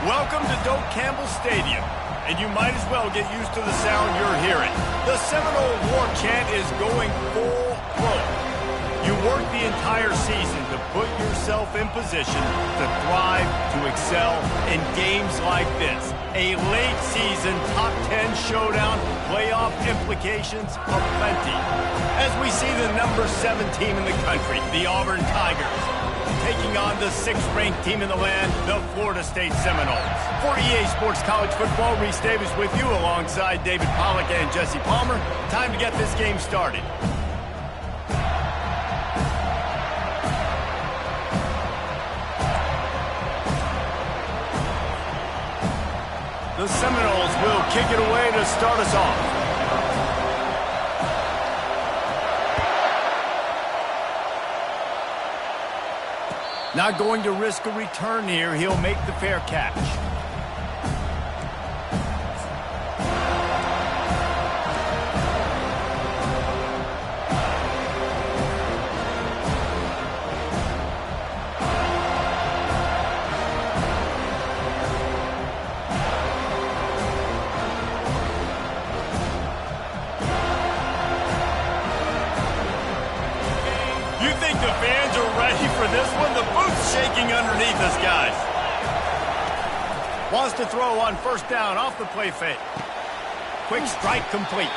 Welcome to Doak Campbell Stadium, and you might as well get used to the sound you're hearing. The Seminole War Chant is going full throat. You work the entire season to put yourself in position to thrive, to excel in games like this. A late season top 10 showdown, playoff implications aplenty. As we see the number 7 team in the country, the Auburn Tigers, taking on the 6th-ranked team in the land, the Florida State Seminoles. For EA Sports College Football, Reese Davis with you alongside David Pollack and Jesse Palmer. Time to get this game started. The Seminoles will kick it away to start us off. Not going to risk a return here. He'll make the fair catch. You think the fans are ready for this one? The boot's shaking underneath us, guys. Wants to throw on first down off the play fake. Quick strike complete.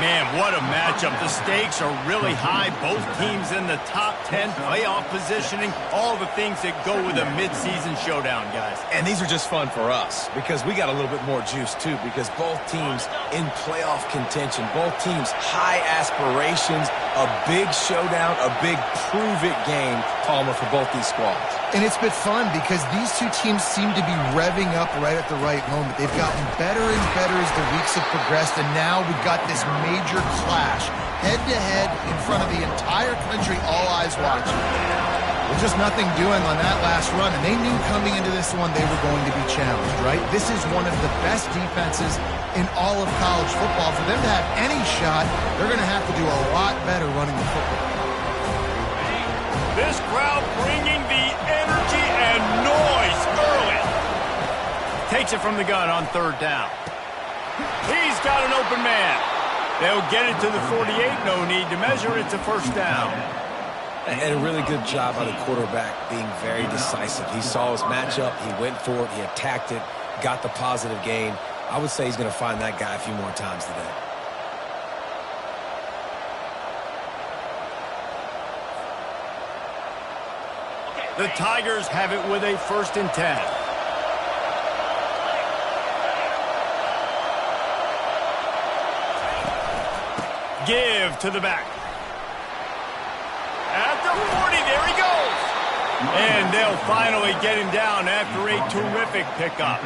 Man, what a matchup. The stakes are really high. Both teams in the top 10 playoff positioning. All the things that go with a midseason showdown, guys. And these are just fun for us because we got a little bit more juice, too, because both teams in playoff contention, both teams high aspirations, a big showdown, a big prove-it game, Palmer, for both these squads. And it's been fun because these two teams seem to be revving up right at the right moment. They've gotten better and better as the weeks have progressed, and now we've got this major clash, head-to-head in front of the entire country, all eyes watching. There's just nothing doing on that last run, and they knew coming into this one they were going to be challenged, right? This is one of the best defenses in all of college football. For them to have any shot, they're going to have to do a lot better running the football. This crowd bringing the energy and noise early. Takes it from the gun on third down. He's got an open man. They'll get it to the 48. No need to measure. It's a first down. And a really good job by the quarterback being very decisive. He saw his matchup. He went for it. He attacked it. Got the positive gain. I would say he's going to find that guy a few more times today. The Tigers have it with a 1st and 10. Give to the back. At the 40, there he goes. And they'll finally get him down after a terrific pickup.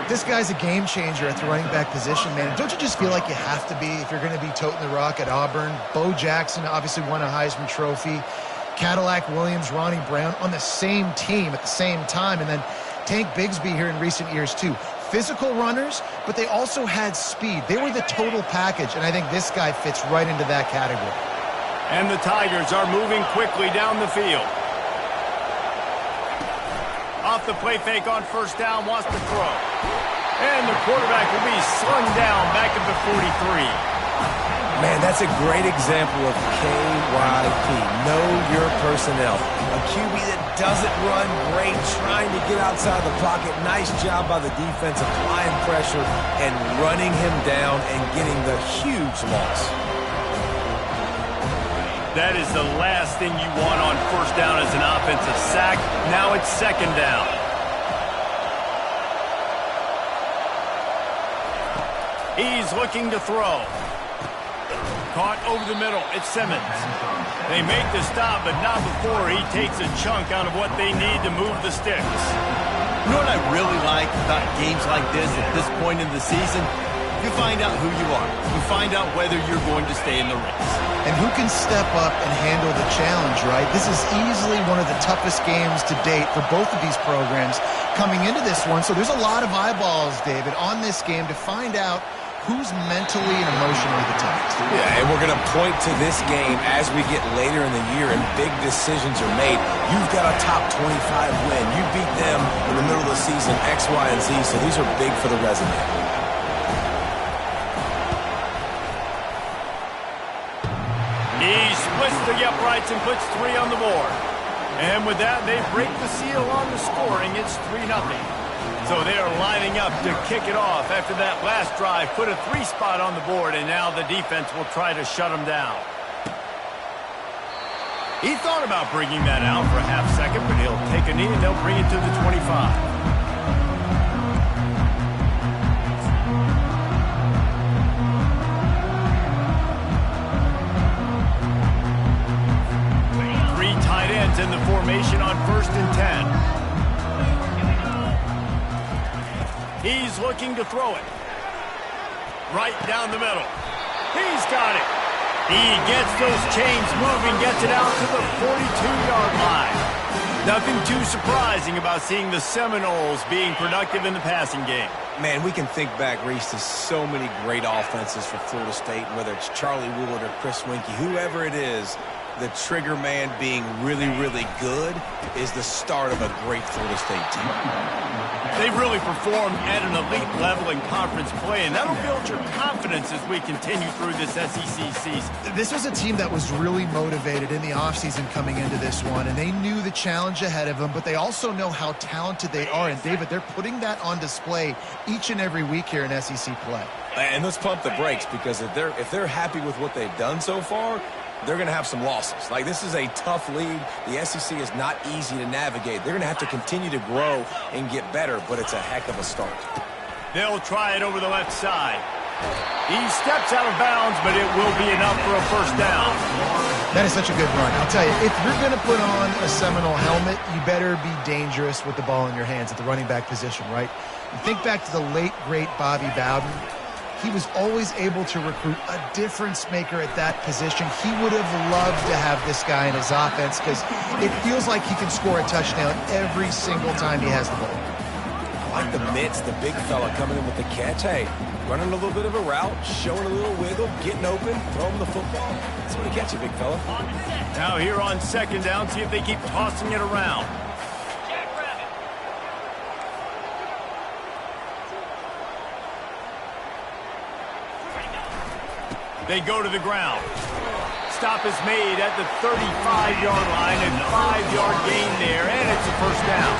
This guy's a game changer at the running back position, man. Don't you just feel like you have to be if you're going to be toting the rock at Auburn? Bo Jackson obviously won a Heisman Trophy. Cadillac Williams, Ronnie Brown on the same team at the same time. And then Tank Bigsby here in recent years, too. Physical runners, but they also had speed. They were the total package, and I think this guy fits right into that category. And the Tigers are moving quickly down the field. Off the play fake on first down, wants to throw. And the quarterback will be slung down back at the 43. Man, that's a great example of KYP. Know your personnel. A QB that doesn't run great, trying to get outside the pocket. Nice job by the defense applying pressure and running him down and getting the huge loss. That is the last thing you want on first down as an offensive sack. Now it's second down. He's looking to throw. Caught over the middle. It's Simmons. They make the stop, but not before he takes a chunk out of what they need to move the sticks. You know what I really like about games like this at this point in the season? You find out who you are. You find out whether you're going to stay in the race. And who can step up and handle the challenge, right? This is easily one of the toughest games to date for both of these programs coming into this one. So there's a lot of eyeballs, David, on this game to find out who's mentally and emotionally the toughest? Yeah, and we're going to point to this game as we get later in the year and big decisions are made. You've got a top 25 win. You beat them in the middle of the season, X, Y, and Z, so these are big for the resume. He splits the uprights and puts 3 on the board. And with that, they break the seal on the scoring. It's 3-0. So they are lining up to kick it off after that last drive. Put a 3 spot on the board, and now the defense will try to shut them down. He thought about bringing that out for a half second, but he'll take a knee and they'll bring it to the 25. In the formation on 1st and 10. He's looking to throw it. Right down the middle. He's got it. He gets those chains moving, gets it out to the 42-yard line. Nothing too surprising about seeing the Seminoles being productive in the passing game. Man, we can think back, Reese, to so many great offenses for Florida State, whether it's Charlie Wood or Chris Winkie, whoever it is. The trigger man being really, really good is the start of a great Florida State team. They really performed at an elite level in conference play, and that'll build your confidence as we continue through this SEC season. This was a team that was really motivated in the offseason coming into this one, and they knew the challenge ahead of them, but they also know how talented they are. And, David, they're putting that on display each and every week here in SEC play. And let's pump the brakes, because if they're happy with what they've done so far, they're going to have some losses. Like, this is a tough league. The SEC is not easy to navigate. They're going to have to continue to grow and get better, but it's a heck of a start. They'll try it over the left side. He steps out of bounds, but it will be enough for a first down. That is such a good run. I'll tell you, if you're going to put on a Seminole helmet, you better be dangerous with the ball in your hands at the running back position, right? You think back to the late, great Bobby Bowden. He was always able to recruit a difference maker at that position. He would have loved to have this guy in his offense because it feels like he can score a touchdown every single time he has the ball. I like the mitts, the big fella coming in with the catch. Hey, running a little bit of a route, showing a little wiggle, getting open, throwing the football. That's what he catch you, big fella. Now here on 2nd down, see if they keep tossing it around. They go to the ground. Stop is made at the 35-yard line, and 5-yard gain there, and it's a first down.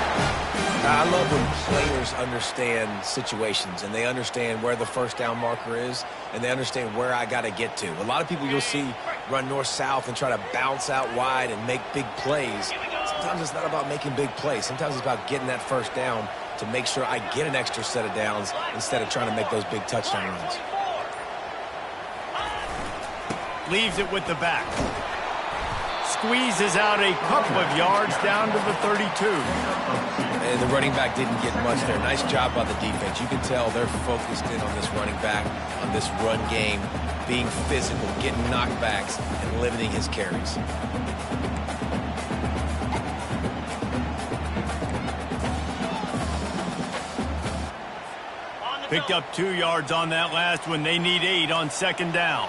I love when players understand situations, and they understand where the first down marker is, and they understand where I got to get to. A lot of people you'll see run north-south and try to bounce out wide and make big plays. Sometimes it's not about making big plays. Sometimes it's about getting that first down to make sure I get an extra set of downs instead of trying to make those big touchdown runs. Leaves it with the back. Squeezes out a couple of yards down to the 32. And the running back didn't get much there. Nice job by the defense. You can tell they're focused in on this running back, on this run game, being physical, getting knockbacks, and limiting his carries. Picked up 2 yards on that last one. They need 8 on 2nd down.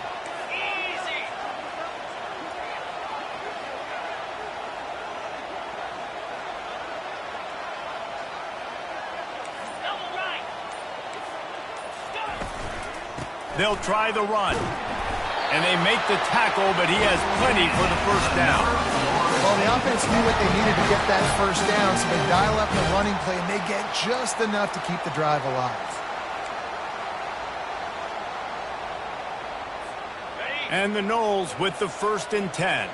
They'll try the run. And they make the tackle, but he has plenty for the first down. Well, the offense knew what they needed to get that first down, so they dial up the running play, and they get just enough to keep the drive alive. And the Noles with the 1st and 10.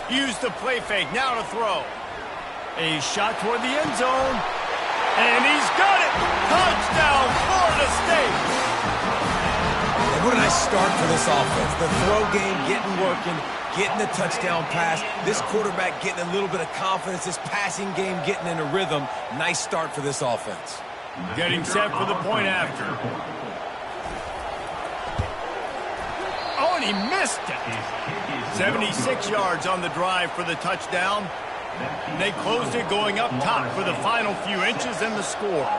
Use the play fake, now to throw. A shot toward the end zone. And he's got it! Touchdown, Florida State! And what a nice start for this offense. The throw game getting working, getting the touchdown pass. This quarterback getting a little bit of confidence. This passing game getting in a rhythm. Nice start for this offense. Getting set for the point after. Oh, and he missed it. 76 yards on the drive for the touchdown. They closed it going up top for the final few inches and the score.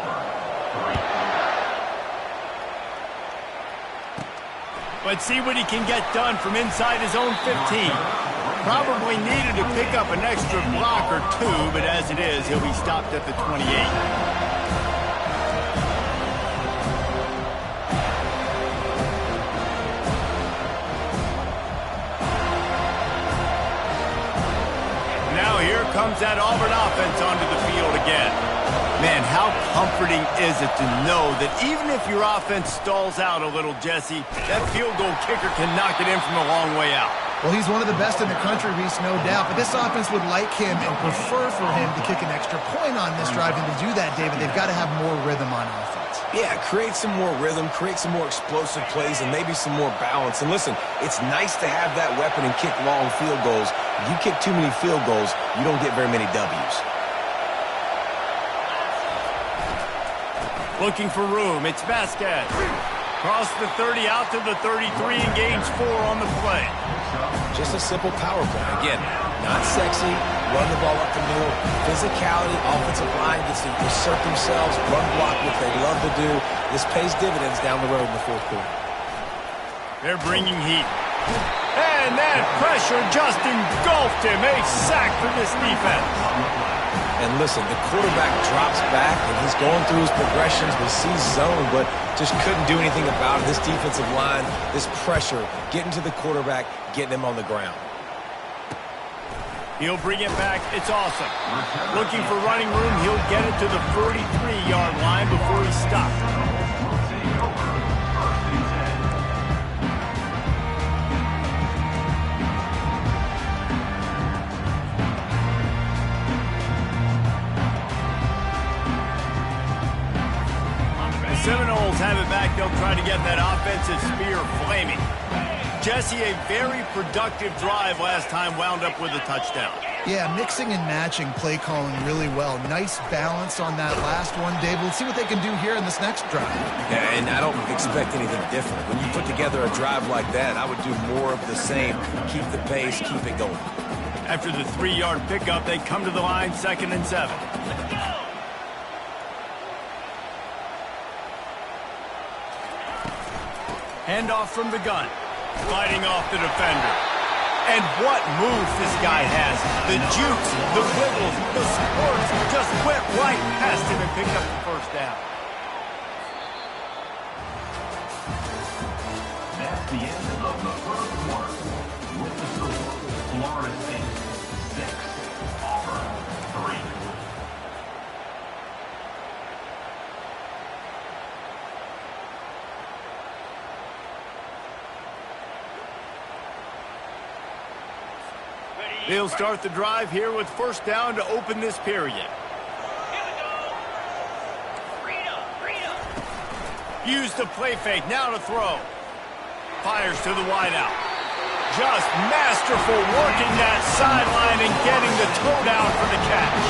Let's see what he can get done from inside his own 15. Probably needed to pick up an extra block or two, but as it is, he'll be stopped at the 28. Comes that Auburn offense onto the field again. Man, how comforting is it to know that even if your offense stalls out a little, Jesse, that field goal kicker can knock it in from a long way out. Well, he's one of the best in the country, Reese, no doubt. But this offense would like him and prefer for him to kick an extra point on this drive. And to do that, David, they've got to have more rhythm on offense. Yeah, create some more rhythm, create some more explosive plays, and maybe some more balance. And listen, it's nice to have that weapon and kick long field goals. If you kick too many field goals, you don't get very many W's. Looking for room. It's Vasquez. Cross the 30 out to the 33 and gains 4 on the play. Just a simple power play. Again, not sexy, run the ball up the middle, physicality, offensive line gets to assert themselves, run block, which they love to do. This pays dividends down the road in the fourth quarter. They're bringing heat. And that pressure just engulfed him. A sack for this defense. And listen, the quarterback drops back, and he's going through his progressions with C-zone, but just couldn't do anything about it. This defensive line, this pressure, getting to the quarterback, getting him on the ground. He'll bring it back. It's awesome. Looking for running room. He'll get it to the 43-yard line before he's stopped. Seminoles have it back. They'll try to get that offensive spear flaming. Jesse, a very productive drive last time, wound up with a touchdown. Yeah, mixing and matching play calling really well. Nice balance on that last one, Dave. Let's see what they can do here in this next drive. Yeah, and I don't expect anything different. When you put together a drive like that, I would do more of the same. Keep the pace, keep it going. After the 3-yard pickup, they come to the line, 2nd and 7. Handoff from the gun. Fighting off the defender. And what moves this guy has. The jukes, the wiggles, the spurts just went right past him and picked up the first down. That's the end of the first quarter. With the score, Florida State 6, Auburn 3. They'll start the drive here with first down to open this period. Here we go. Freedom. Use the play fake. Now to throw. Fires to the wideout. Just masterful working that sideline and getting the toe down for the catch.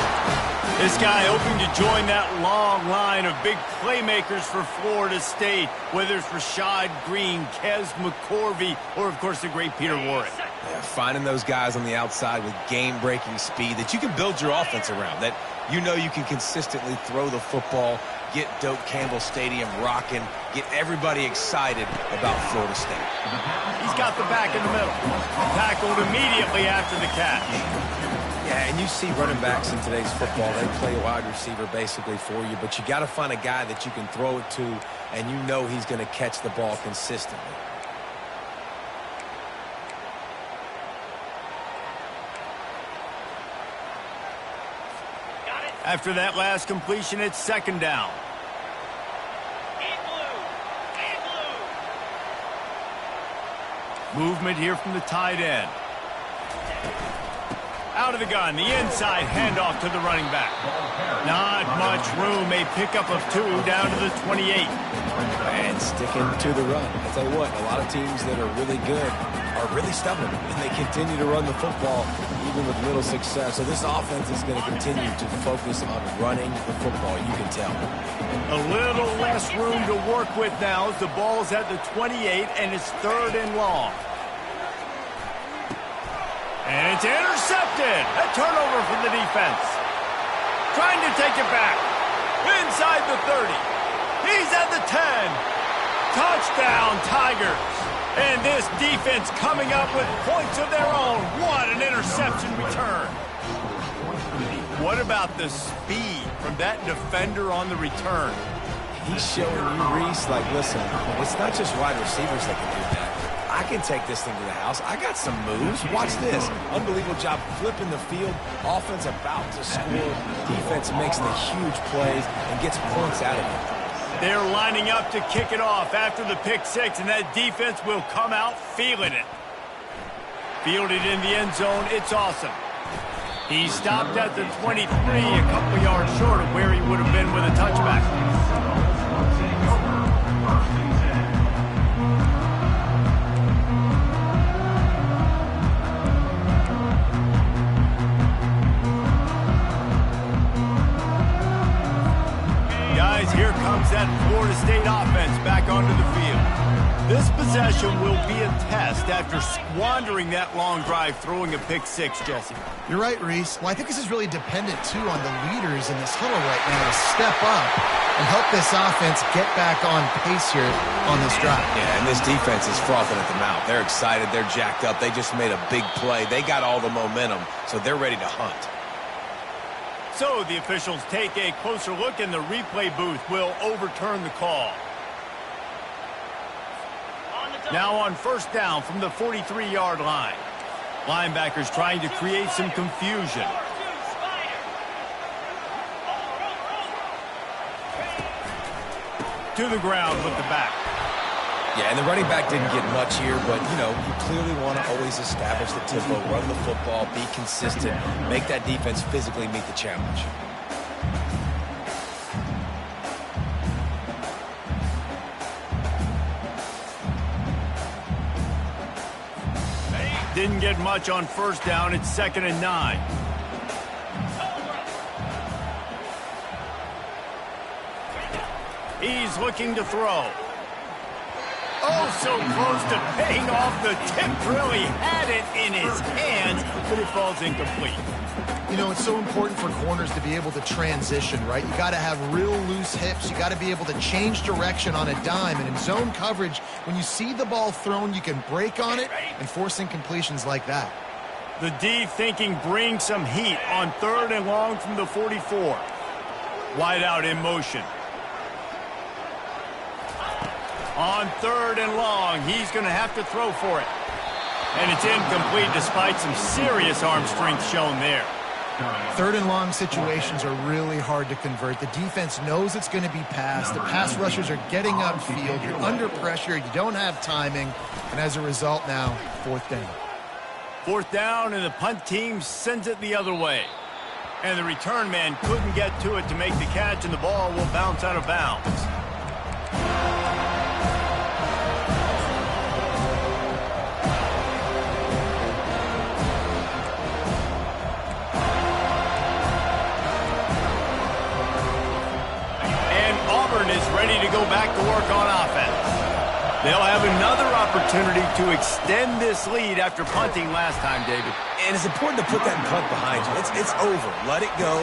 This guy hoping to join that long line of big playmakers for Florida State, whether it's Rashad Green, Kez McCorvey, or, of course, the great Peter Warrick. Yeah, finding those guys on the outside with game-breaking speed that you can build your offense around, that you know you can consistently throw the football, get Doak Campbell Stadium rocking, get everybody excited about Florida State. He's got the back in the middle. Tackled immediately after the catch. Yeah, and you see running backs in today's football, they play wide receiver basically for you, but you got to find a guy that you can throw it to, and you know he's going to catch the ball consistently. After that last completion, it's 2nd down. Movement here from the tight end. Out of the gun, the inside handoff to the running back. Not much room, a pickup of 2 down to the 28. And sticking to the run. I'll tell you what, a lot of teams that are really good are really stubborn, and they continue to run the football even with little success. So this offense is going to continue to focus on running the football, you can tell. A little less room to work with now as the ball's at the 28, and it's 3rd and long. And it's intercepted. A turnover for the defense. Trying to take it back. Inside the 30. He's at the 10. Touchdown, Tigers. And this defense coming up with points of their own. What an interception return. What about the speed from that defender on the return? He's showing you, Reese, like, listen, it's not just wide receivers that can do that. I can take this thing to the house. I got some moves. Watch this. Unbelievable job flipping the field. Offense about to score. Defense makes the huge plays and gets points out of it. They're lining up to kick it off after the pick six, and that defense will come out feeling it. Fielded in the end zone. It's awesome. He stopped at the 23, a couple yards short of where he would have been with a touchback. Guys, here comes that Florida State offense back onto the field. This possession will be a test after squandering that long drive throwing a pick six, Jesse. You're right, Reese. Well, I think this is really dependent, too, on the leaders in this huddle right now to step up and help this offense get back on pace here on this drive. Yeah, and this defense is frothing at the mouth. They're excited. They're jacked up. They just made a big play. They got all the momentum, so they're ready to hunt. So the officials take a closer look, and the replay booth will overturn the call. Now on first down from the 43-yard line. Linebackers trying to create some confusion. To the ground with the back. Yeah, and the running back didn't get much here, but, you know, you clearly want to always establish the tempo, run the football, be consistent, make that defense physically meet the challenge. Didn't get much on first down. It's 2nd and 9. He's looking to throw. Oh, so close to paying off the tip drill. He had it in his hands, but it falls incomplete. You know, it's so important for corners to be able to transition, right? You got to have real loose hips. You got to be able to change direction on a dime. And in zone coverage, when you see the ball thrown, you can break on it and force incompletions like that. The D thinking bring some heat on 3rd and long from the 44. Wide out in motion. On 3rd and long, he's going to have to throw for it. And it's incomplete despite some serious arm strength shown there. 3rd and long situations are really hard to convert. The defense knows it's going to be passed. The pass rushers are getting upfield. You're under pressure. You don't have timing. And as a result now, 4th down. 4th down, and the punt team sends it the other way. And the return man couldn't get to it to make the catch, and the ball will bounce out of bounds. Auburn is ready to go back to work on offense. They'll have another opportunity to extend this lead after punting last time, David. And it's important to put that punt behind you. It's over. Let it go.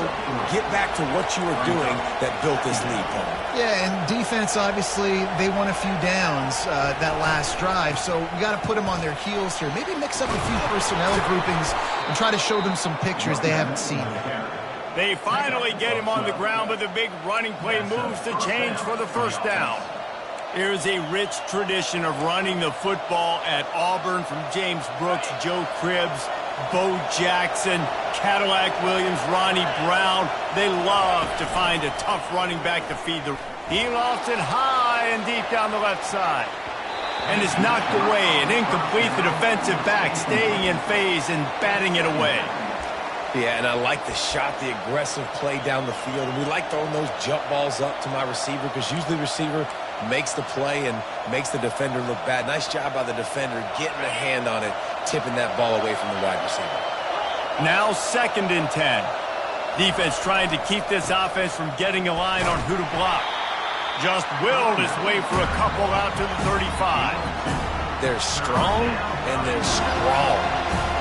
Get back to what you were doing that built this lead, Paul. Yeah, and defense, obviously, they won a few downs that last drive, so we got to put them on their heels here. Maybe mix up a few personnel groupings and try to show them some pictures they haven't seen yet. They finally get him on the ground, but the big running play moves the change for the first down. There's a rich tradition of running the football at Auburn from James Brooks, Joe Cribbs, Bo Jackson, Cadillac Williams, Ronnie Brown. They love to find a tough running back to feed the... He lost it high and deep down the left side. And it's knocked away and incomplete. The defensive back staying in phase and batting it away. Yeah, and I like the shot, the aggressive play down the field. And we like throwing those jump balls up to my receiver because usually the receiver makes the play and makes the defender look bad. Nice job by the defender getting a hand on it, tipping that ball away from the wide receiver. Now 2nd and 10. Defense trying to keep this offense from getting a line on who to block. Just willed his way for a couple out to the 35. They're strong and they're strong.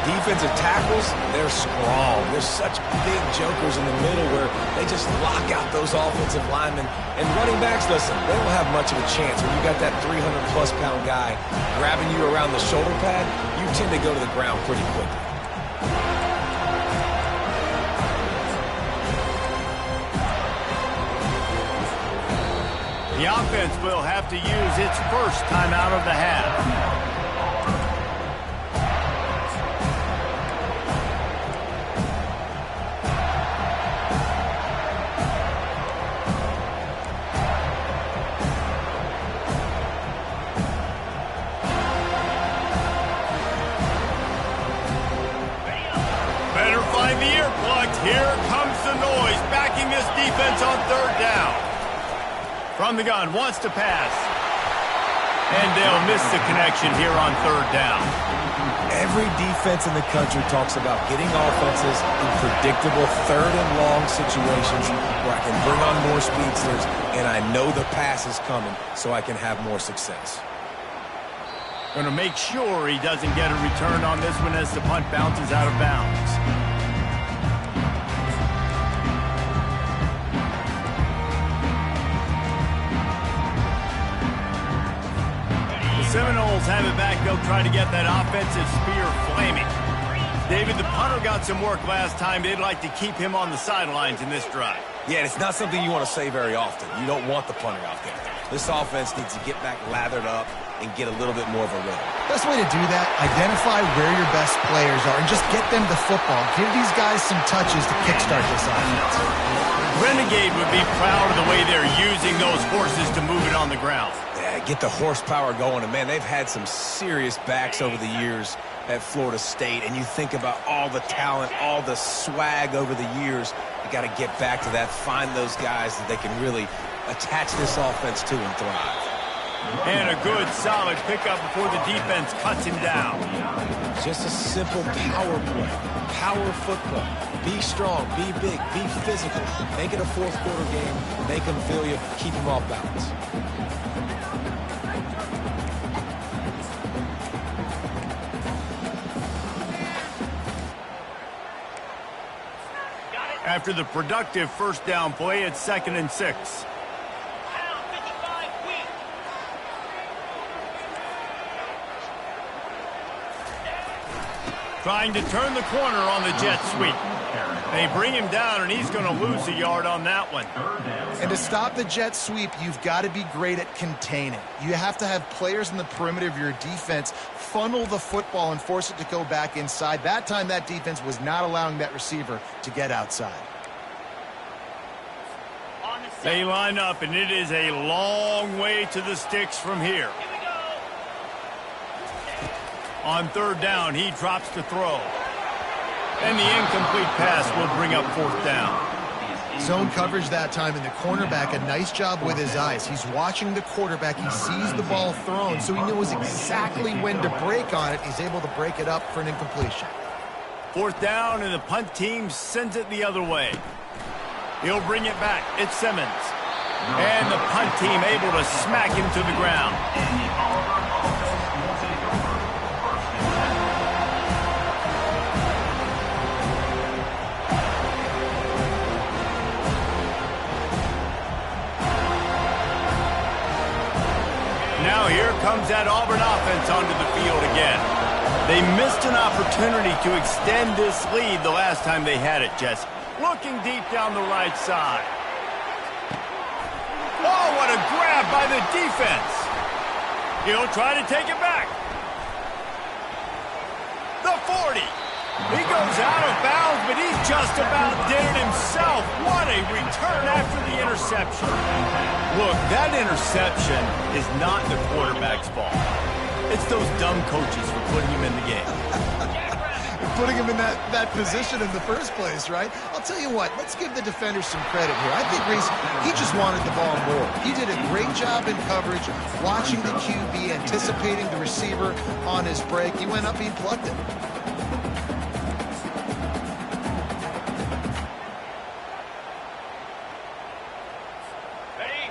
defensive tackles, they're strong. They're such big jokers in the middle where they just lock out those offensive linemen. And running backs, listen, they don't have much of a chance. When you got that 300-plus pound guy grabbing you around the shoulder pad, you tend to go to the ground pretty quickly. The offense will have to use its first timeout of the half. Better find the earplugs. Here comes the noise, backing this defense on third down. From the gun, wants to pass. And they'll miss the connection here on third down. Every defense in the country talks about getting offenses in predictable third and long situations where I can bring on more speedsters and I know the pass is coming so I can have more success. Going to make sure he doesn't get a return on this one as the punt bounces out of bounds. Seminoles have it back. They'll try to get that offensive spear flaming. David, the punter got some work last time. They'd like to keep him on the sidelines in this drive. Yeah, it's not something you want to say very often. You don't want the punter out there. This offense needs to get back lathered up and get a little bit more of a rhythm. Best way to do that, identify where your best players are and just get them the football. Give these guys some touches to kickstart this offense. Renegade would be proud of the way they're using those horses to move it on the ground. Yeah, get the horsepower going. And, man, they've had some serious backs over the years at Florida State. And you think about all the talent, all the swag over the years. You got to get back to that, find those guys that they can really attach this offense to and thrive. And a good, solid pickup before the defense cuts him down. Just a simple power play, power football. Be strong, be big, be physical. Make it a fourth quarter game. Make them feel you, keep them off balance. After the productive first down play, it's 2nd and 6. Trying to turn the corner on the jet sweep. They bring him down, and he's going to lose a yard on that one. And to stop the jet sweep, you've got to be great at containing. You have to have players in the perimeter of your defense funnel the football and force it to go back inside. That time, that defense was not allowing that receiver to get outside. They line up, and it is a long way to the sticks from here. On third down, he drops to throw. And the incomplete pass will bring up 4th down. Zone coverage that time, and the cornerback, a nice job with his eyes. He's watching the quarterback. He sees the ball thrown, so he knows exactly when to break on it. He's able to break it up for an incompletion. 4th down, and the punt team sends it the other way. He'll bring it back. It's Simmons. And the punt team able to smack him to the ground. Now here comes that Auburn offense onto the field again. They missed an opportunity to extend this lead the last time they had it, Jess. Looking deep down the right side. Oh, what a grab by the defense. He'll try to take it back. The 40. He goes out of bounds, but he's just about did it himself. What a return after the interception. Look, that interception is not the quarterback's fault. It's those dumb coaches for putting him in the game. Putting him in that position in the first place, right? I'll tell you what, let's give the defenders some credit here. I think Reese, he just wanted the ball more. He did a great job in coverage, watching the QB, anticipating the receiver on his break. He went up, he plugged it.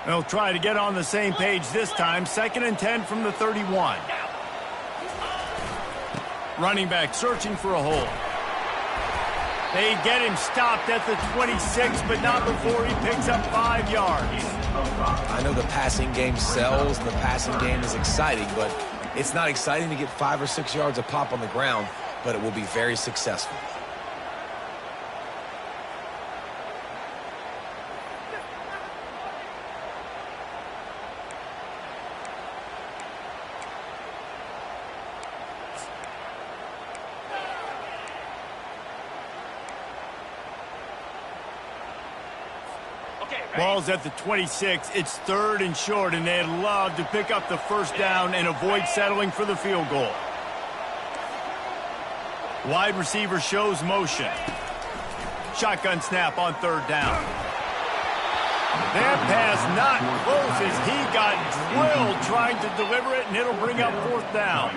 They'll try to get on the same page this time. 2nd and 10 from the 31. Running back searching for a hole. They get him stopped at the 26, but not before he picks up 5 yards. I know the passing game sells, and the passing game is exciting, but it's not exciting to get 5 or 6 yards a pop on the ground, but it will be very successful. Ball's at the 26. It's 3rd and short, and they'd love to pick up the first down and avoid settling for the field goal. Wide receiver shows motion. Shotgun snap on 3rd down. That pass not close as he got drilled trying to deliver it, and it'll bring up 4th down.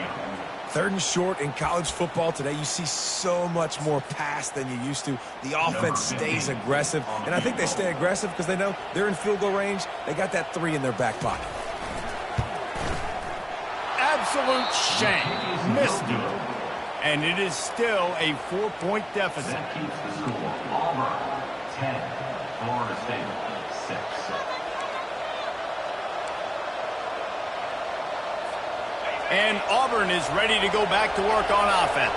3rd and short in college football today, you see so much more pass than you used to. The offense stays aggressive, and I think they stay aggressive because they know they're in field goal range. They got that 3 in their back pocket. Absolute shame. Missed it. And it is still a 4-point deficit. That keeps the score. Auburn 10, Florida State 6. And Auburn is ready to go back to work on offense.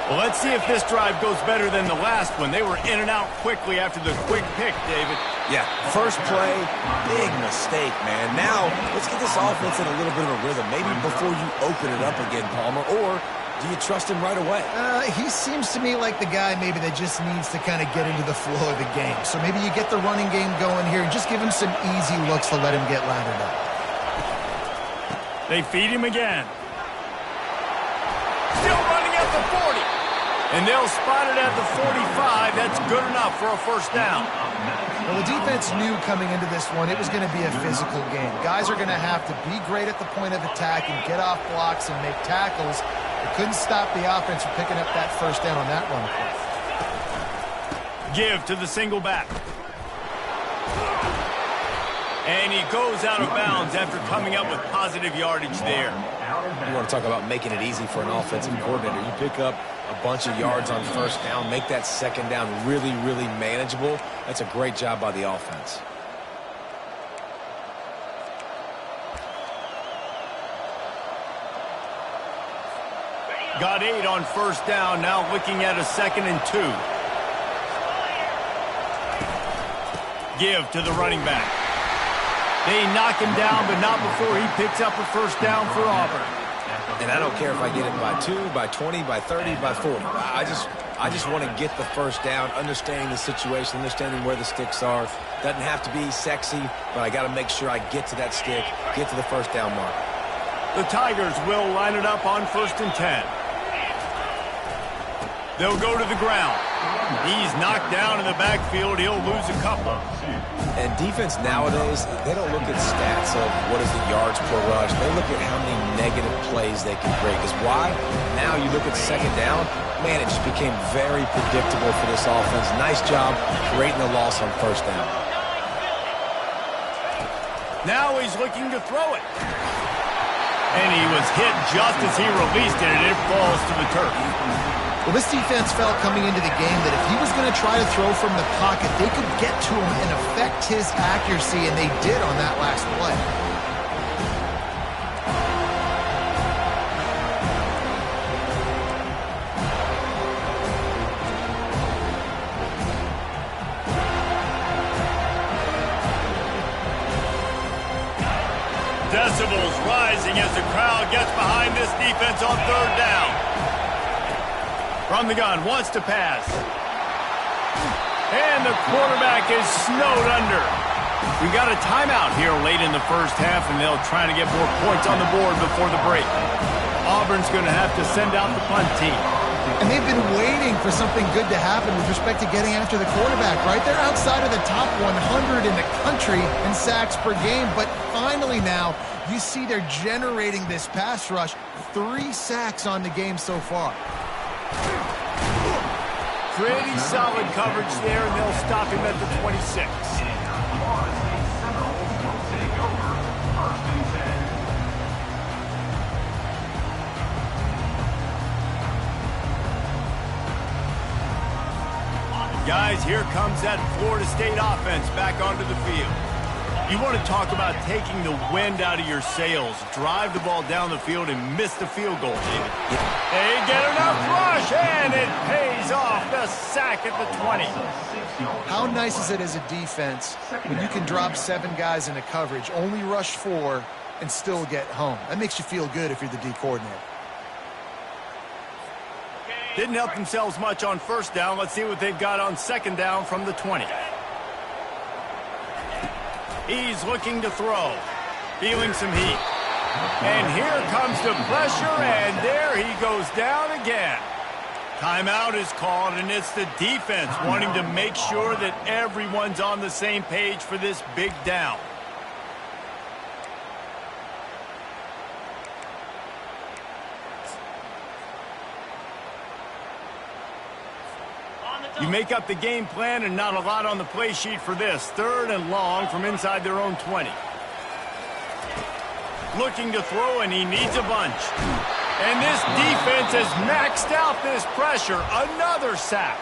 Well, let's see if this drive goes better than the last one. They were in and out quickly after the quick pick, David. Yeah, first play, big mistake, man. Now, let's get this offense in a little bit of a rhythm. Maybe before you open it up again, Palmer, or do you trust him right away? He seems to me like the guy maybe that just needs to kind of get into the flow of the game. So maybe you get the running game going here and just give him some easy looks to let him get lathered up. They feed him again. Still running at the 40. And they'll spot it at the 45. That's good enough for a first down. Well, the defense knew coming into this one it was going to be a physical game. Guys are going to have to be great at the point of attack and get off blocks and make tackles. They couldn't stop the offense from picking up that first down on that run play. Give to the single back. And he goes out of bounds after coming up with positive yardage there. You want to talk about making it easy for an offensive coordinator. You pick up a bunch of yards on first down, make that second down really, really manageable. That's a great job by the offense. Got 8 on first down, now looking at a 2nd and 2. Give to the running back. They knock him down, but not before he picks up a first down for Auburn. And I don't care if I get it by 2, by 20, by 30, by 40. I just want to get the first down, understanding the situation, understanding where the sticks are. Doesn't have to be sexy, but I got to make sure I get to that stick, get to the first down mark. The Tigers will line it up on 1st and 10. They'll go to the ground. He's knocked down in the backfield. He'll lose a couple. And defense nowadays, they don't look at stats of what is the yards per rush. They look at how many negative plays they can create. Because why? Now you look at second down, man, it just became very predictable for this offense. Nice job creating a loss on first down. Now he's looking to throw it. And he was hit just as he released it, and it falls to the turf. Well, this defense felt coming into the game that if he was going to try to throw from the pocket, they could get to him and affect his accuracy, and they did on that last play. Decibels rising as the crowd gets behind this defense on 3rd down. From the gun, wants to pass. And the quarterback is snowed under. We got a timeout here late in the first half, and they'll try to get more points on the board before the break. Auburn's going to have to send out the punt team. And they've been waiting for something good to happen with respect to getting after the quarterback, right? They're outside of the top 100 in the country in sacks per game, but finally now you see they're generating this pass rush. 3 sacks on the game so far. Pretty solid coverage there, and they'll stop him at the 26. Guys, here comes that Florida State offense back onto the field. You want to talk about taking the wind out of your sails. Drive the ball down the field and miss the field goal, David. They get enough rush, and it pays off. The sack at the 20. How nice is it as a defense when you can drop 7 guys into coverage, only rush 4, and still get home? That makes you feel good if you're the D coordinator. Didn't help themselves much on first down. Let's see what they've got on second down from the 20. He's looking to throw. Feeling some heat. And here comes the pressure, and there he goes down again. Timeout is called, and it's the defense wanting to make sure that everyone's on the same page for this big down. You make up the game plan and not a lot on the play sheet for this. 3rd and long from inside their own 20. Looking to throw, and he needs a bunch. And this defense has maxed out this pressure. Another sack.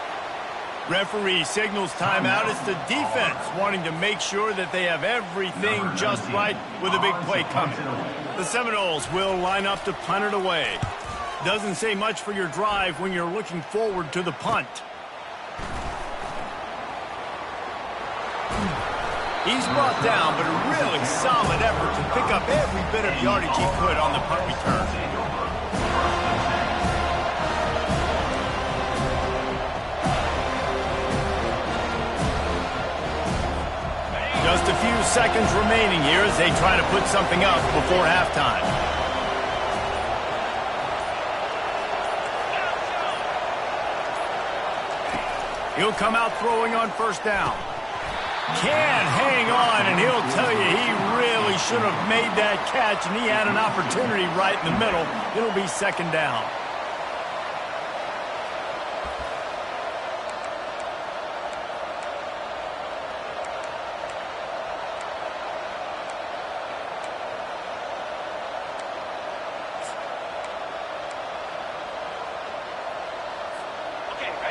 Referee signals timeout. It's the defense wanting to make sure that they have everything just right with a big play coming. The Seminoles will line up to punt it away. Doesn't say much for your drive when you're looking forward to the punt. He's brought down, but a really solid effort to pick up every bit of yardage he could on the punt return. Just a few seconds remaining here as they try to put something up before halftime. He'll come out throwing on first down. Can hang on, and he'll tell you he really should have made that catch, and he had an opportunity right in the middle. It'll be second down.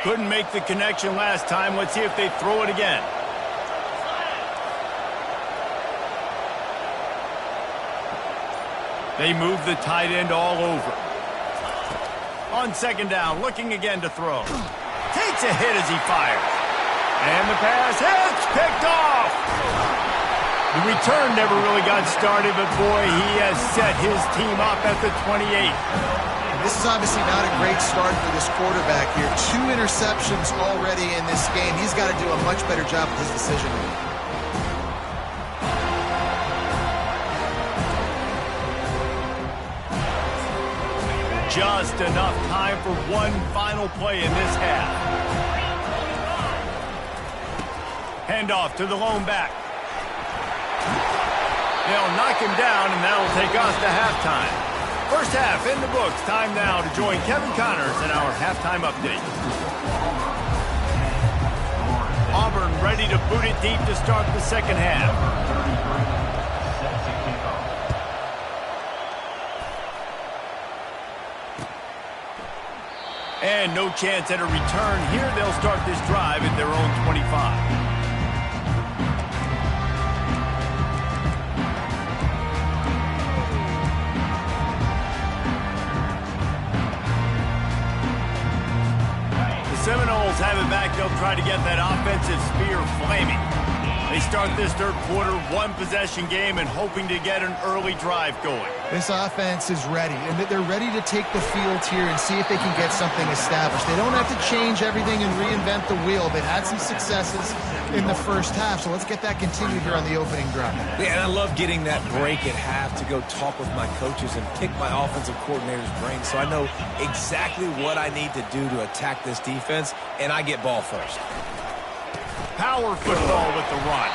Couldn't make the connection last time. Let's see if they throw it again. They move the tight end all over. On second down, looking again to throw. Takes a hit as he fires. And the pass hits, picked off. The return never really got started, but boy, he has set his team up at the 28. This is obviously not a great start for this quarterback here. 2 interceptions already in this game. He's got to do a much better job with his decision making. Just enough time for one final play in this half. Handoff to the lone back. They'll knock him down, and that'll take us to halftime. First half in the books. Time now to join Kevin Connors in our halftime update. Auburn ready to boot it deep to start the second half. And no chance at a return here. They'll start this drive at their own 25. Seminoles have it back. They'll try to get that offensive spear flaming. They start this third quarter, 1-possession game, and hoping to get an early drive going. This offense is ready, and they're ready to take the field here and see if they can get something established. They don't have to change everything and reinvent the wheel. They've had some successes in the first half, so let's get that continued here on the opening drive. Yeah, and I love getting that break at half to go talk with my coaches and pick my offensive coordinator's brain so I know exactly what I need to do to attack this defense, and I get ball first. Power football with the run.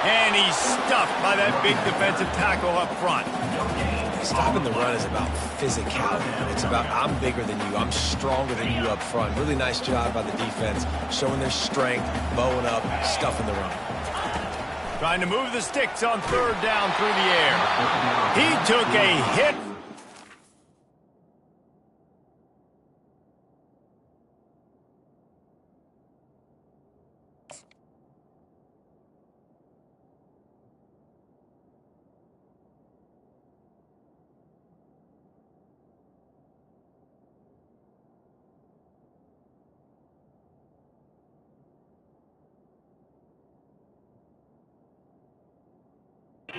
And he's stuffed by that big defensive tackle up front. Stopping the run is about physicality. It's about I'm bigger than you. I'm stronger than you up front. Really nice job by the defense, showing their strength, bowing up, stuffing the run. Trying to move the sticks on third down through the air. He took a hit.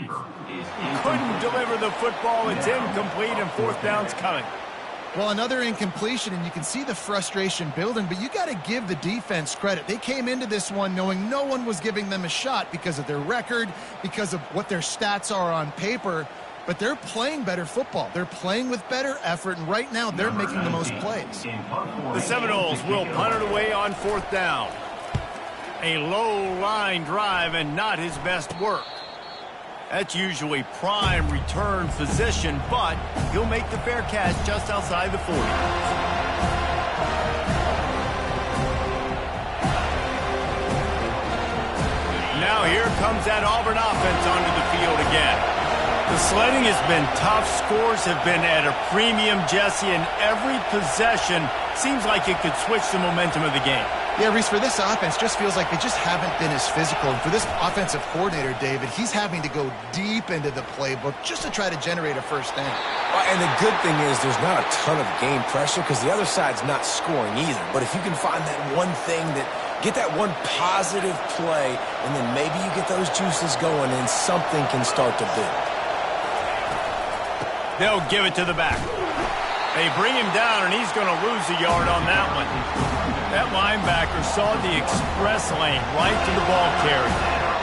receiver is Couldn't deliver the football. It's incomplete, and fourth down's coming. Well, another incompletion, and you can see the frustration building, but you got to give the defense credit. They came into this one knowing no one was giving them a shot because of their record, because of what their stats are on paper, but they're playing better football. They're playing with better effort, and right now they're making the most plays. The Seminoles will punt it away on fourth down. A low line drive and not his best work. That's usually prime return position, but he'll make the fair catch just outside the 40. Now here comes that Auburn offense onto the field again. The sledding has been tough. Scores have been at a premium, Jesse, and every possession seems like it could switch the momentum of the game. Yeah, Reese, for this offense, just feels like they just haven't been as physical. And for this offensive coordinator, David, he's having to go deep into the playbook just to try to generate a first down. And the good thing is there's not a ton of game pressure because the other side's not scoring either. But if you can find that one thing get that one positive play, and then maybe you get those juices going and something can start to build. They'll give it to the back. They bring him down, and he's going to lose a yard on that one. That linebacker saw the express lane right to the ball carrier.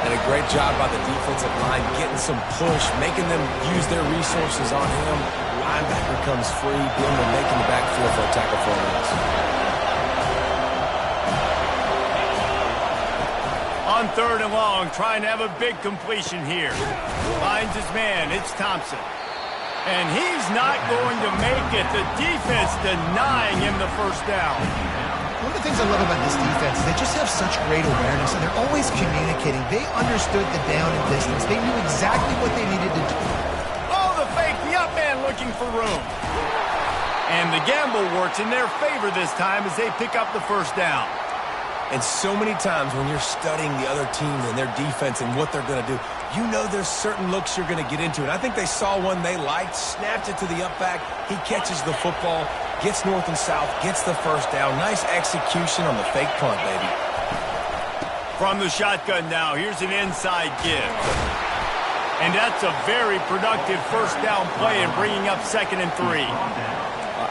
And a great job by the defensive line getting some push, making them use their resources on him. Linebacker comes free, Bimmer making the backfield for a tackle for a loss. On third and long, trying to have a big completion here. Finds his man, it's Thompson. And he's not going to make it. The defense denying him the first down. One of the things I love about this defense is they just have such great awareness, and they're always communicating. They understood the down and distance. They knew exactly what they needed to do. Oh, the fake, the up man looking for room. And the gamble works in their favor this time as they pick up the first down. And so many times when you're studying the other team and their defense and what they're going to do, you know there's certain looks you're going to get into. And I think they saw one they liked, snapped it to the up back. He catches the football, gets north and south, gets the first down. Nice execution on the fake punt, baby. From the shotgun now, here's an inside give. And that's a very productive first down play and bringing up 2nd and 3.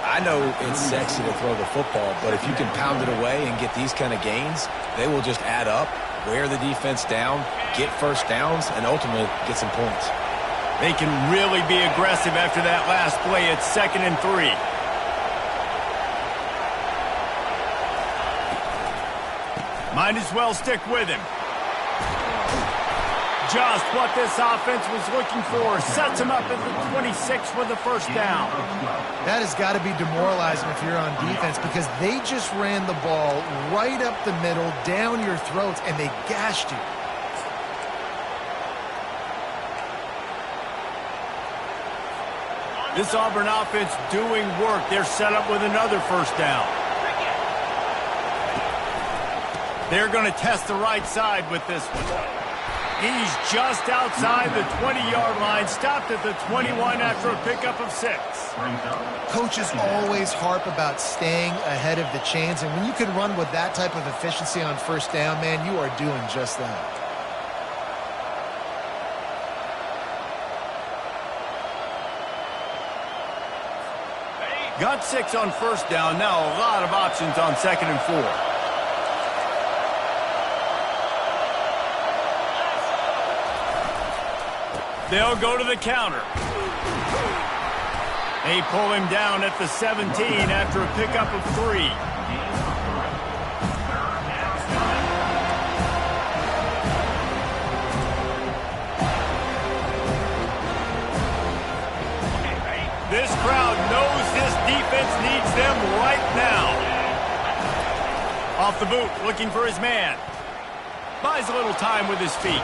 I know it's sexy to throw the football, but if you can pound it away and get these kind of gains, they will just add up, wear the defense down, get first downs, and ultimately get some points. They can really be aggressive after that last play. It's 2nd and 3. Might as well stick with him. Just what this offense was looking for. Sets him up at the 26 with the first down. That has got to be demoralizing if you're on defense because they just ran the ball right up the middle, down your throats, and they gashed you. This Auburn offense doing work. They're set up with another first down. They're going to test the right side with this one. He's just outside the 20-yard line, stopped at the 21 after a pickup of 6. Coaches always harp about staying ahead of the chains, and when you can run with that type of efficiency on first down, man, you are doing just that. Got 6 on first down. Now a lot of options on 2nd and 4. They'll go to the counter. They pull him down at the 17 after a pickup of 3. This crowd knows this defense needs them right now. Off the boot, looking for his man. Buys a little time with his feet.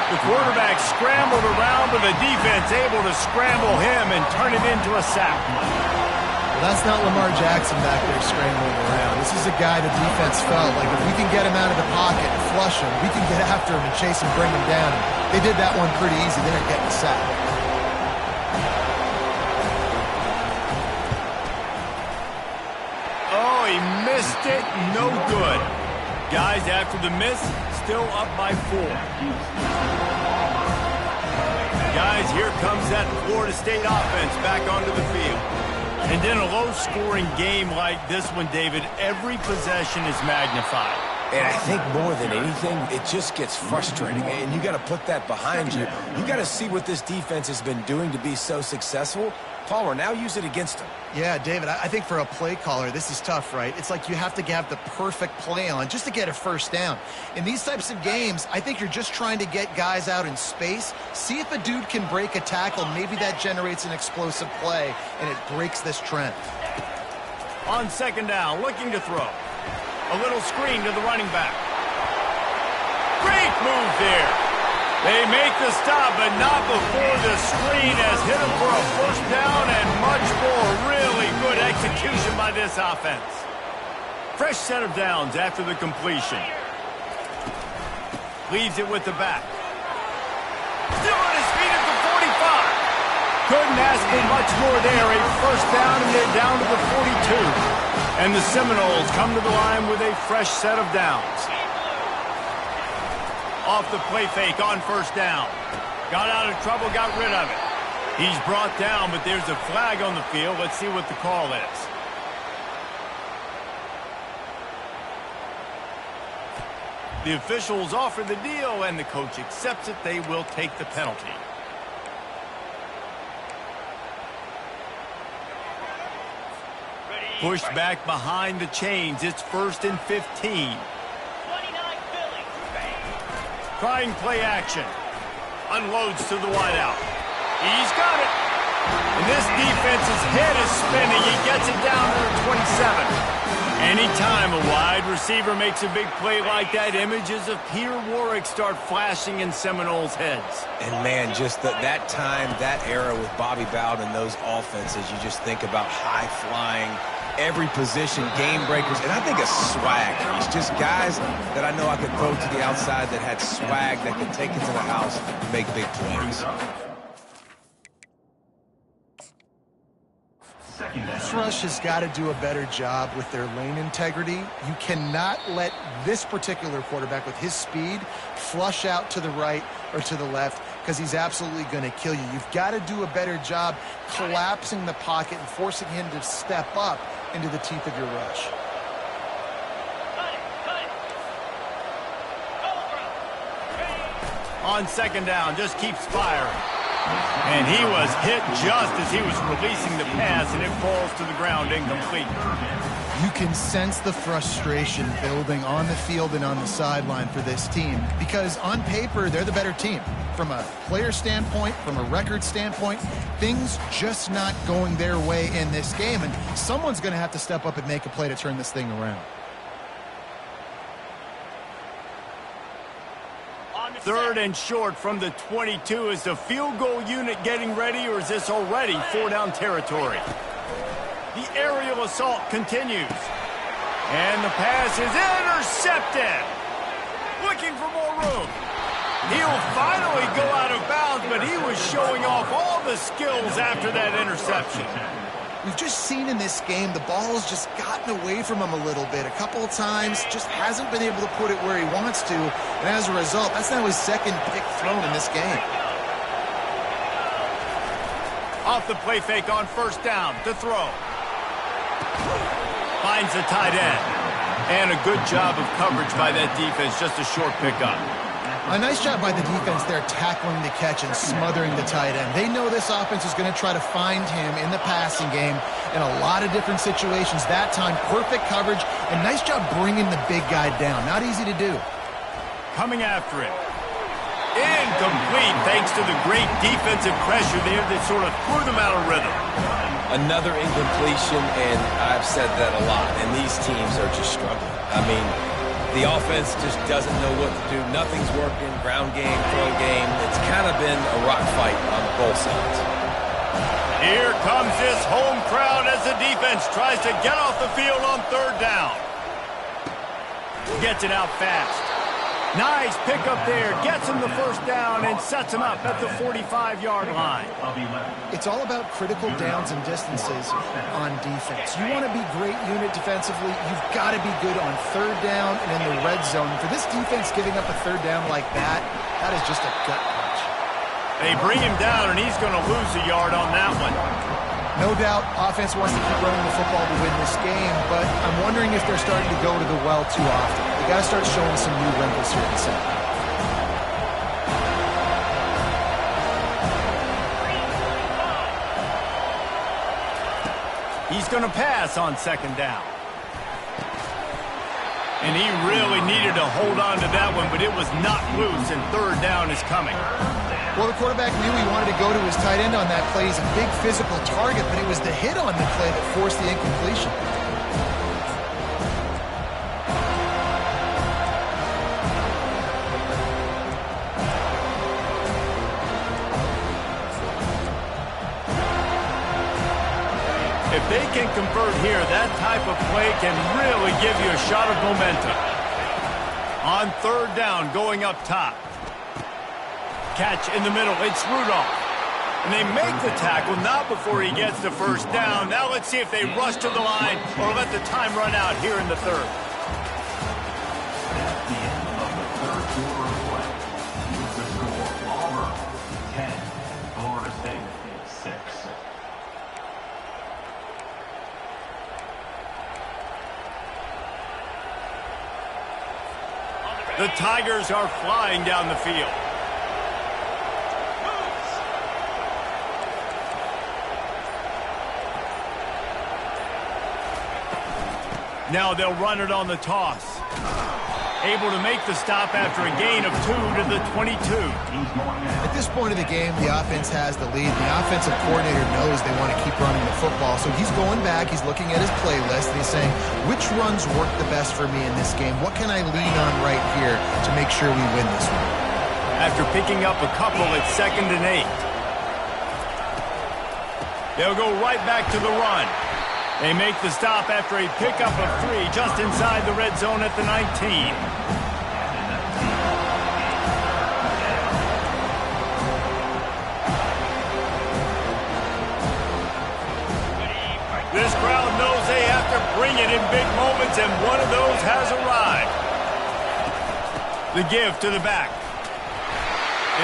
The quarterback scrambled around, but the defense able to scramble him and turn it into a sack. Well, that's not Lamar Jackson back there scrambling around. This is a guy the defense felt like if we can get him out of the pocket and flush him, we can get after him and chase him, bring him down. And they did that one pretty easy. They didn't get the sack. Oh, he missed it. No good. Guys, after the miss, still up by 4. Guys, here comes that Florida State offense back onto the field. And in a low-scoring game like this one, David, every possession is magnified. And I think more than anything, it just gets frustrating. And you got to put that behind you. You got to see what this defense has been doing to be so successful. Palmer, now use it against them. Yeah, David, I think for a play caller, this is tough, right? It's like you have to have the perfect play on just to get a first down. In these types of games, I think you're just trying to get guys out in space, see if a dude can break a tackle. Maybe that generates an explosive play, and it breaks this trend. On second down, looking to throw. A little screen to the running back. Great move there. They make the stop, but not before the screen has hit him for a first down and much more. Really good execution by this offense. Fresh set of downs after the completion. Leaves it with the back. Still on his feet at the 45. Couldn't ask for much more there. A first down, and they're down to the 42. And the Seminoles come to the line with a fresh set of downs. Off the play fake on first down. Got out of trouble, got rid of it. He's brought down, but there's a flag on the field. Let's see what the call is. The officials offer the deal, and the coach accepts it. They will take the penalty. Pushed back behind the chains. It's 1st and 15. Trying play action. Unloads to the wideout. He's got it. And this defense's head is spinning. He gets it down to the 27. Anytime a wide receiver makes a big play like that, images of Peter Warrick start flashing in Seminoles' heads. And, man, just that time, that era with Bobby Bowden and those offenses, you just think about high-flying, every position, game breakers, and I think a swag. It's just guys that I know I could throw to the outside that had swag that could take it to the house and make big plays. This rush has got to do a better job with their lane integrity. You cannot let this particular quarterback with his speed flush out to the right or to the left, because he's absolutely going to kill you. You've got to do a better job collapsing the pocket and forcing him to step up into the teeth of your rush. On second down, just keeps firing. And he was hit just as he was releasing the pass, and it falls to the ground incomplete. You can sense the frustration building on the field and on the sideline for this team, because on paper, they're the better team. From a player standpoint, from a record standpoint, things just not going their way in this game, and someone's going to have to step up and make a play to turn this thing around. Third and short from the 22. Is the field goal unit getting ready, or is this already 4-down territory? The aerial assault continues. And the pass is intercepted. Looking for more room. He'll finally go out of bounds, but he was showing off all the skills after that interception. We've just seen in this game the ball has just gotten away from him a little bit. A couple of times, just hasn't been able to put it where he wants to. And as a result, that's now his second pick thrown in this game. Off the play fake on first down to throw. Finds the tight end. And a good job of coverage by that defense. Just a short pickup. A nice job by the defense there tackling the catch and smothering the tight end. They know this offense is going to try to find him in the passing game in a lot of different situations. That time, perfect coverage, and nice job bringing the big guy down. Not easy to do. Coming after it. Incomplete, thanks to the great defensive pressure there that sort of threw them out of rhythm. Another incompletion, and I've said that a lot, and these teams are just struggling. I mean, the offense just doesn't know what to do. Nothing's working. Ground game, throw game. It's kind of been a rock fight on both sides. Here comes this home crowd as the defense tries to get off the field on third down. Gets it out fast. Nice pickup there. Gets him the first down and sets him up at the 45-yard line. It's all about critical downs and distances on defense. You want to be great unit defensively, you've got to be good on third down and in the red zone. For this defense giving up a third down like that, that is just a gut punch. They bring him down, and he's going to lose a yard on that one. No doubt, offense wants to keep running the football to win this game, but I'm wondering if they're starting to go to the well too often. They got to start showing some new wrinkles here in the second. He's going to pass on second down. And he really needed to hold on to that one, but it was not loose, and third down is coming. Well, the quarterback knew he wanted to go to his tight end on that play. He's a big physical target, but it was the hit on the play that forced the incompletion. If they can convert here, that type of play can really give you a shot of momentum. On third down, going up top. Catch in the middle, it's Rudolph. And they make the tackle, not before he gets the first down. Now let's see if they rush to the line or let the time run out here in the third. That's the end of the third quarter of play. With the score, Auburn 10, Florida State 6. The Tigers are flying down the field. Now they'll run it on the toss. Able to make the stop after a gain of 2 to the 22. At this point of the game, the offense has the lead. The offensive coordinator knows they want to keep running the football, so he's going back, he's looking at his playlist, and he's saying, which runs work the best for me in this game? What can I lean on right here to make sure we win this one? After picking up a couple, it's 2nd and 8. They'll go right back to the run. They make the stop after a pickup of 3 just inside the red zone at the 19. This crowd knows they have to bring it in big moments, and one of those has arrived. The give to the back.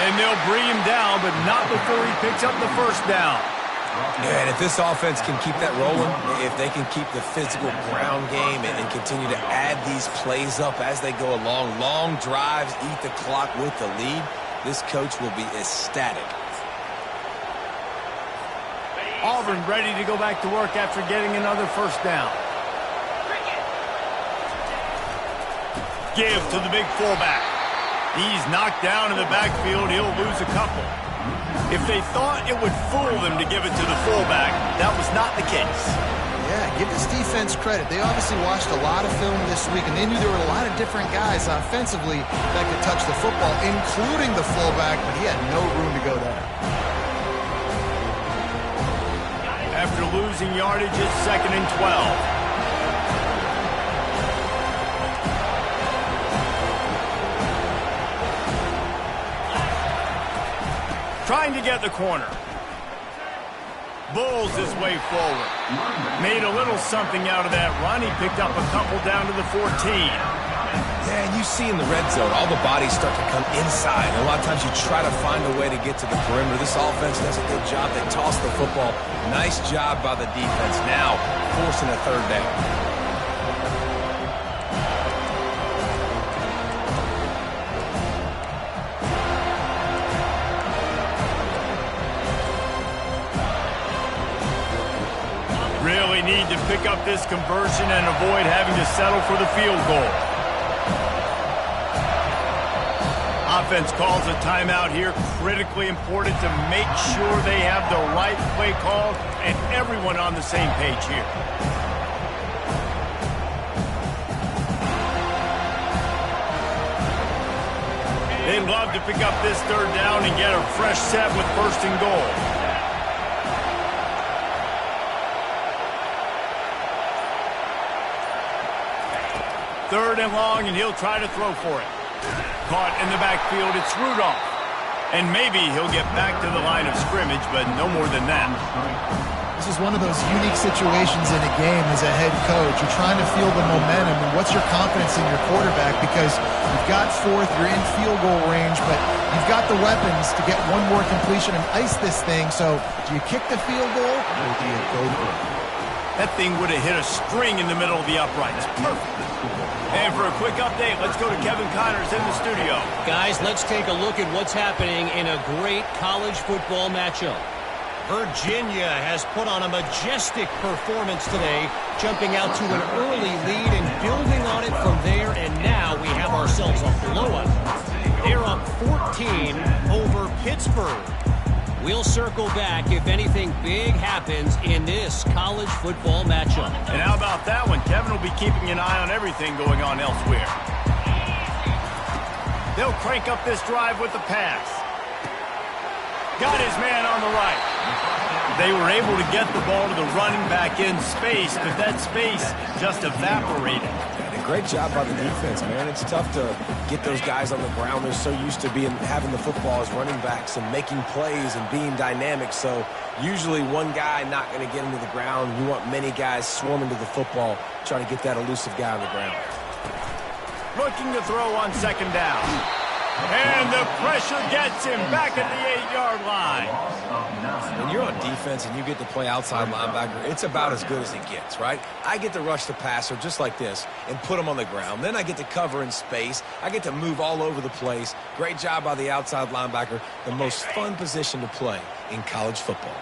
And they'll bring him down, but not before he picks up the first down. Yeah, and if this offense can keep that rolling, if they can keep the physical ground game and continue to add these plays up as they go along, long drives, eat the clock with the lead, this coach will be ecstatic. Auburn ready to go back to work after getting another first down. Give to the big fullback. He's knocked down in the backfield. He'll lose a couple. If they thought it would fool them to give it to the fullback, that was not the case. Yeah, give this defense credit. They obviously watched a lot of film this week, and they knew there were a lot of different guys offensively that could touch the football, including the fullback, but he had no room to go there. After losing yardage, it's 2nd and 12. Trying to get the corner. Bulls his way forward. Made a little something out of that run. He picked up a couple down to the 14. Yeah, and you see in the red zone, all the bodies start to come inside. And a lot of times you try to find a way to get to the perimeter. This offense does a good job. They toss the football. Nice job by the defense. Now forcing a third down. Really need to pick up this conversion and avoid having to settle for the field goal. Offense calls a timeout here. Critically important to make sure they have the right play call and everyone on the same page here. They'd love to pick up this third down and get a fresh set with 1st and goal. Third and long, and he'll try to throw for it. Caught in the backfield, it's Rudolph. And maybe he'll get back to the line of scrimmage, but no more than that. This is one of those unique situations in a game as a head coach. You're trying to feel the momentum, and what's your confidence in your quarterback? Because you've got fourth, you're in field goal range, but you've got the weapons to get one more completion and ice this thing. So do you kick the field goal or do you go for it? That thing would have hit a string in the middle of the uprights. Perfect. And for a quick update, let's go to Kevin Connors in the studio. Guys, let's take a look at what's happening in a great college football matchup. Virginia has put on a majestic performance today, jumping out to an early lead and building on it from there, and now we have ourselves a blowout. They're up 14 over Pittsburgh. We'll circle back if anything big happens in this college football matchup. And how about that one? Kevin will be keeping an eye on everything going on elsewhere. They'll crank up this drive with the pass. Got his man on the right. They were able to get the ball to the running back in space, but that space just evaporated. And great job by the defense, man. It's tough to get those guys on the ground. They're so used to having the football as running backs and making plays and being dynamic. So usually one guy not going to get into the ground. You want many guys swarming to the football, trying to get that elusive guy on the ground. Looking to throw on second down. And the pressure gets him back at the 8-yard line. When you're on defense and you get to play outside linebacker, it's about as good as it gets, right? I get to rush the passer just like this and put him on the ground. Then I get to cover in space. I get to move all over the place. Great job by the outside linebacker. The most fun position to play in college football.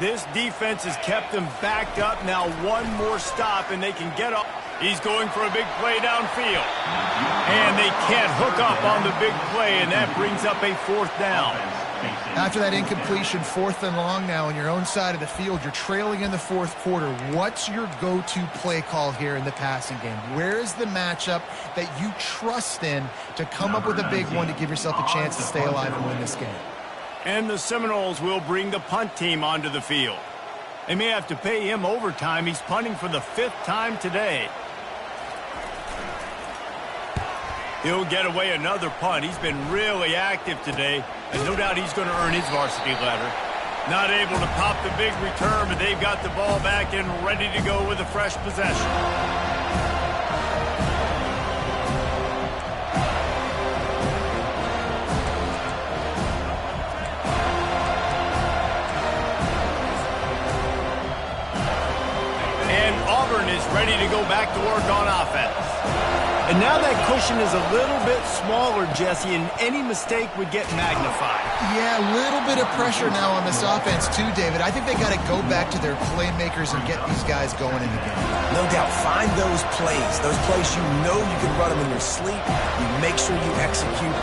This defense has kept them backed up. Now one more stop and they can get up. He's going for a big play downfield. And they can't hook up on the big play, and that brings up a fourth down. After that incompletion, 4th and long now on your own side of the field, you're trailing in the fourth quarter. What's your go-to play call here in the passing game? Where is the matchup that you trust in to come up with a big one to give yourself a chance to stay alive and win this game? And the Seminoles will bring the punt team onto the field. They may have to pay him overtime. He's punting for the 5th time today. He'll get away another punt. He's been really active today, and no doubt he's going to earn his varsity letter. Not able to pop the big return, but they've got the ball back and ready to go with a fresh possession. And Auburn is ready to go back to work on offense. And now that cushion is a little bit smaller, Jesse, and any mistake would get magnified. Yeah, a little bit of pressure now on this offense too, David. I think they got to go back to their playmakers and get these guys going in the game. No doubt. Find those plays you know you can run them in your sleep. You make sure you execute.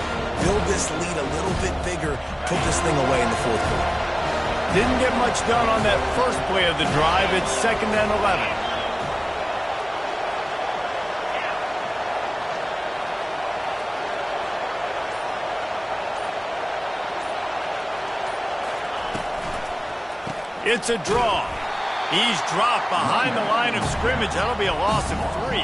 Build this lead a little bit bigger. Put this thing away in the fourth quarter. Didn't get much done on that first play of the drive. It's 2nd and 11. It's a draw. He's dropped behind the line of scrimmage. That'll be a loss of 3.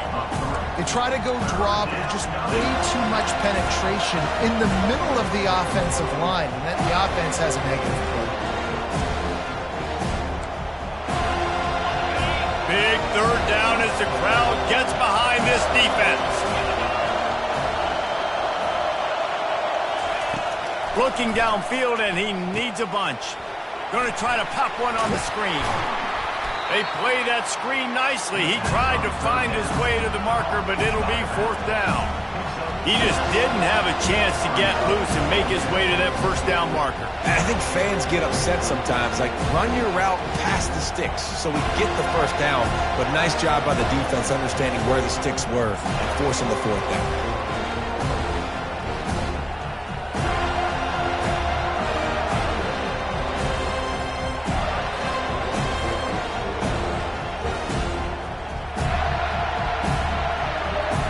They try to go draw, but just way too much penetration in the middle of the offensive line, and then the offense has a negative play. Big 3rd down as the crowd gets behind this defense. Looking downfield, and he needs a bunch. Going to try to pop one on the screen. They play that screen nicely. He tried to find his way to the marker, but it'll be 4th down. He just didn't have a chance to get loose and make his way to that 1st down marker. I think fans get upset sometimes. Like, run your route past the sticks so we get the 1st down. But nice job by the defense understanding where the sticks were and forcing the 4th down.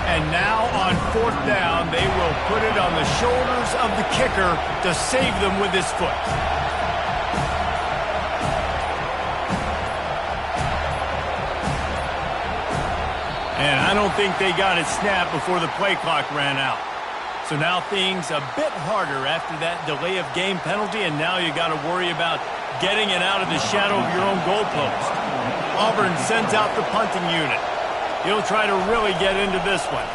And now on 4th down, they will put it on the shoulders of the kicker to save them with his foot. And I don't think they got it snapped before the play clock ran out. So now things a bit harder after that delay of game penalty, and now you got to worry about getting it out of the shadow of your own goalpost. Auburn sends out the punting unit. He'll try to really get into this one.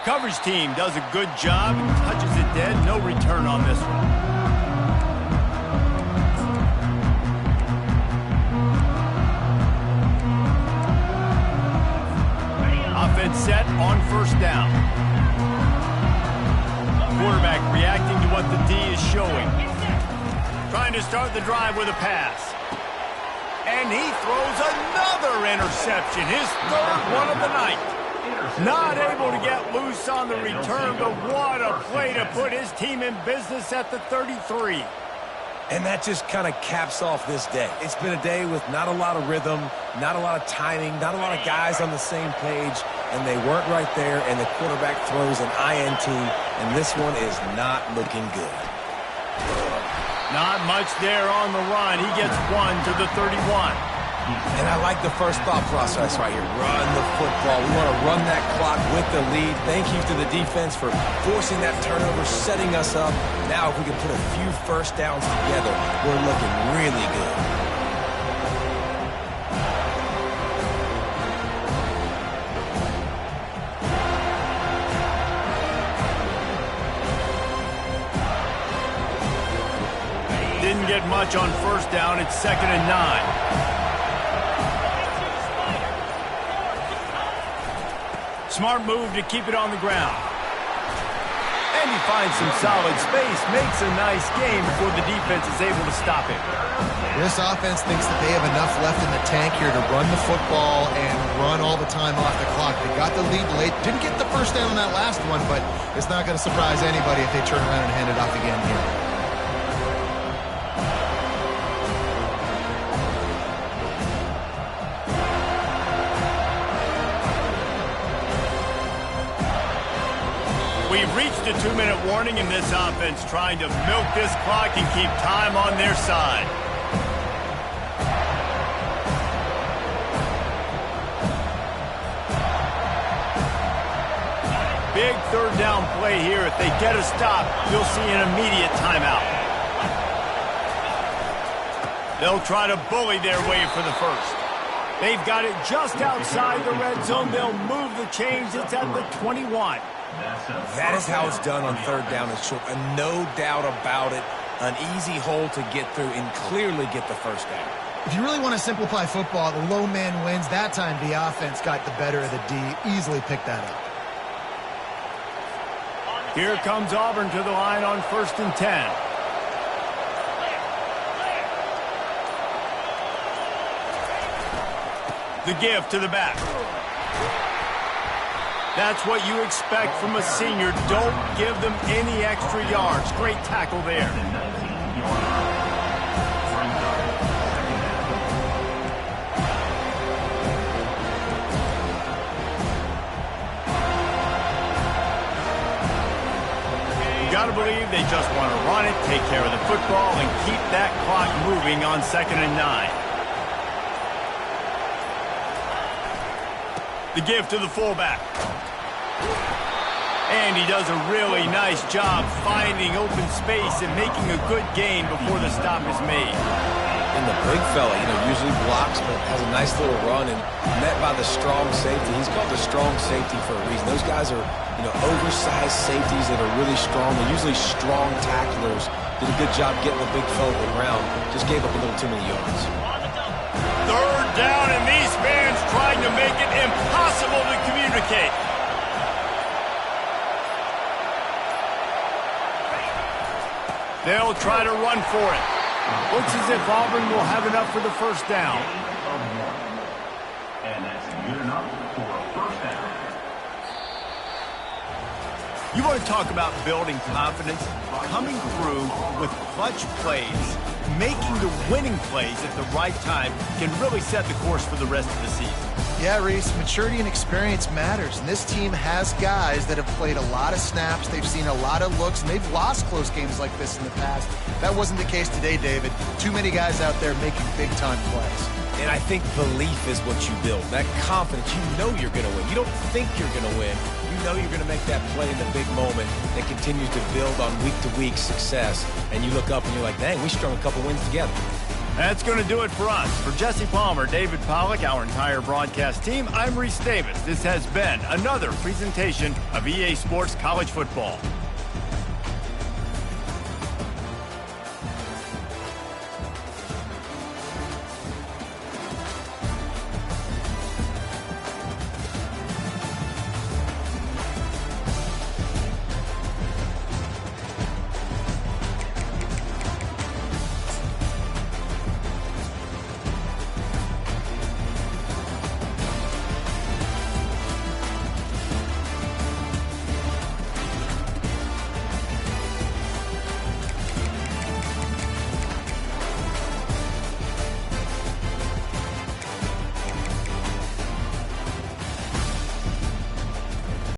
Coverage team does a good job and touches it dead. No return on this one. Offense set on first down. Quarterback reacting to what the D is showing. Trying to start the drive with a pass. And he throws another interception. His third one of the night. Not able to get loose on the return, but what a play to put his team in business at the 33. And that just kind of caps off this day. It's been a day with not a lot of rhythm, not a lot of timing, not a lot of guys on the same page, and they weren't right there, and the quarterback throws an INT, and this one is not looking good. Not much there on the run. He gets one to the 31. And I like the first thought process right here. Run the football. We want to run that clock with the lead. Thank you to the defense for forcing that turnover, setting us up. Now if we can put a few first downs together, we're looking really good. Didn't get much on first down. It's 2nd and 9. Smart move to keep it on the ground. And he finds some solid space, makes a nice game before the defense is able to stop him. This offense thinks that they have enough left in the tank here to run the football and run all the time off the clock. They got the lead late. Didn't get the first down on that last one, but it's not going to surprise anybody if they turn around and hand it off again here. We've reached a 2-minute warning in this offense, trying to milk this clock and keep time on their side. Big third down play here. If they get a stop, you'll see an immediate timeout. They'll try to bully their way for the first. They've got it just outside the red zone. They'll move the chains. It's at the 21. That is how it's done on third down and short. And no doubt about it, an easy hole to get through and clearly get the first down. If you really want to simplify football, the low man wins. That time the offense got the better of the D. Easily picked that up. Here comes Auburn to the line on 1st and 10. The give to the back. That's what you expect from a senior. Don't give them any extra yards. Great tackle there. You got to believe they just want to run it, take care of the football, and keep that clock moving on 2nd and 9. The give to the fullback. And he does a really nice job finding open space and making a good gain before the stop is made. And the big fella, usually blocks, but has a nice little run and met by the strong safety. He's called the strong safety for a reason. Those guys are, oversized safeties that are really strong. They're usually strong tacklers. Did a good job getting the big fella to the ground. Just gave up a little too many yards. Third down, and these fans trying to make it impossible to communicate. They'll try to run for it. Looks as if Auburn will have enough for the first down. And that's good enough for a first down. You want to talk about building confidence? Coming through with clutch plays, making the winning plays at the right time can really set the course for the rest of the season. Yeah, Reese, maturity and experience matters. And this team has guys that have played a lot of snaps. They've seen a lot of looks, and they've lost close games like this in the past. That wasn't the case today, David. Too many guys out there making big-time plays. And I think belief is what you build. That confidence, you know you're going to win. You don't think you're going to win. You know you're going to make that play in the big moment that continues to build on week-to-week success. And you look up and you're like, dang, we strung a couple wins together. That's going to do it for us. For Jesse Palmer, David Pollack, our entire broadcast team, I'm Reese Davis. This has been another presentation of EA Sports College Football.